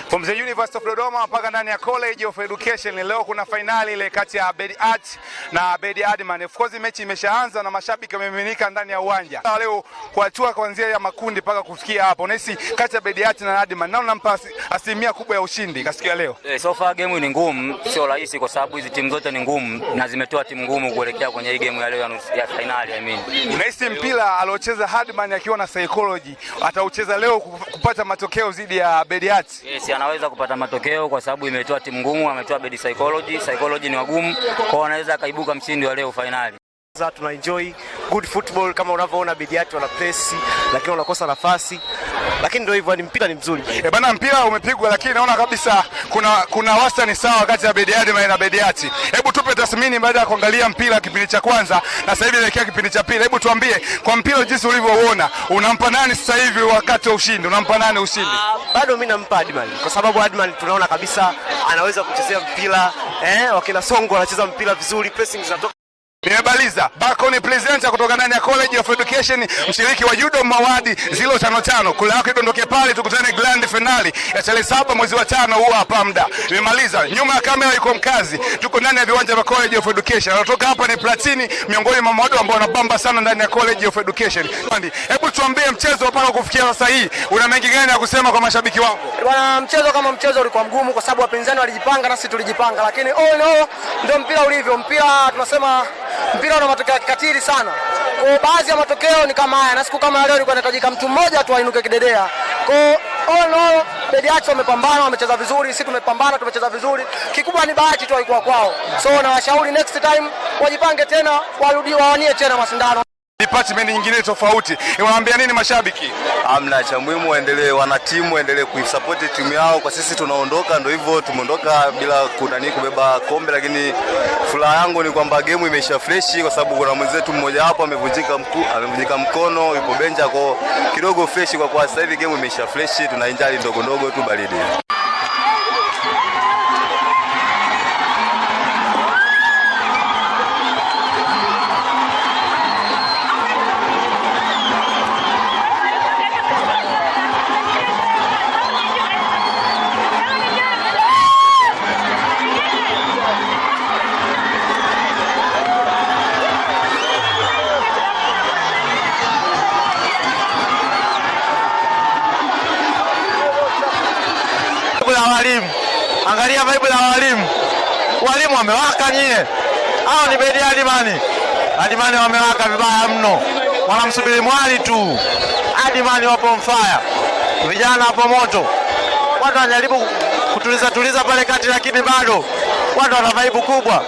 From the University of Dodoma mpaka ndani ya College of Education. Leo kuna finali ile kati ya Bedi Art na Bedi Adman. Of course mechi imeshaanza na mashabiki wamemiminika ndani ya uwanja. Leo kuachua kuanzia ya makundi mpaka kufikia hapo. Unahisi kati ya Bedi Art na Adman nao nampa asilimia kubwa ya ushindi kasikia leo? So far game ni ngumu, sio rahisi kwa sababu hizi timu zote ni ngumu na zimetoa timu ngumu kuelekea kwenye hii game ya leo ya finali Unahisi mpira aliocheza Adman akiwa na psychology ataucheza leo kupata matokeo zidi ya Bedi Art? Yes, anaweza kupata matokeo kwa sababu imetoa timu ngumu, ametoa Bedi psychology ni wagumu, kwa anaweza akaibuka mshindi wa leo finali. Tuna enjoy good football kama unavyoona Bedi Art wana press lakini wanakosa nafasi, lakini ndio hivyo, ni mpira ni mzuri. Bana, mpira umepigwa lakini naona kabisa kuna wastani sawa kati ya Bedi Adman na Bedi Art. Hebu tupe tathmini baada ya kuangalia mpira kipindi cha kwanza na sasa hivi inaelekea kipindi cha pili. Hebu tuambie kwa mpira jinsi ulivyoona, unampa nani sasa hivi wakati wa ushindi? Unampa nani ushindi? Bado mimi nampa Adman kwa sababu Adman tunaona kabisa anaweza kuchezea mpira, wakina Songo anacheza mpira vizuri, pressing zinatoka. Nimebaliza Bakoni presenter kutoka ndani ya College of Education, mshiriki wa Judo Mawadi 055. Kula yako idondoke pale, tukutane grand finali ya tarehe 7 mwezi wa 5 huu hapa muda. Nimemaliza. Nyuma ya kamera yuko mkazi. Tuko ndani ya viwanja vya College of Education. Anatoka hapa ni Platini, miongoni mwa wadau ambao wanabamba sana ndani ya College of Education. Hebu tuambie mchezo mpaka kufikia sasa hii, una mengi gani ya kusema kwa mashabiki wako? Bwana, mchezo kama mchezo ulikuwa mgumu kwa sababu wapinzani walijipanga na sisi tulijipanga, lakini ndio mpira ulivyo. Mpira tunasema mpira una matokeo ya kikatili sana. Kwa baadhi ya matokeo ni kama haya, na siku kama leo ilikuwa inahitajika mtu mmoja tu ainuke kidedea. Kwa Bedi Art wamepambana, wamecheza vizuri, sisi tumepambana, tumecheza vizuri. Kikubwa ni bahati tu haikuwa kwao. So na washauri next time wajipange tena, warudi wawanie tena mashindano. Department nyingine tofauti. Unawaambia nini mashabiki? Amna, cha muhimu waendelee, wana timu waendelee kuisupport timu yao. Kwa sisi tunaondoka, ndio hivyo, tumeondoka bila kubeba kombe, lakini furaha yangu ni kwamba game imeisha fresh kwa sababu kuna mwenzetu mmoja hapo amevunjika mkono, yupo benja, kwa kidogo fresh kwa sasa hivi game imeisha fresh, tunaenjoy ndogo tu baridi. Walimu, angalia vibe la walimu wamewaka nyie. Hao ni Bedi Adman wamewaka vibaya mno, wanamsubiri mwali tu. Adman wapo on fire, vijana hapo moto, watu wanajaribu kutuliza pale kati, lakini bado watu wana vibe kubwa.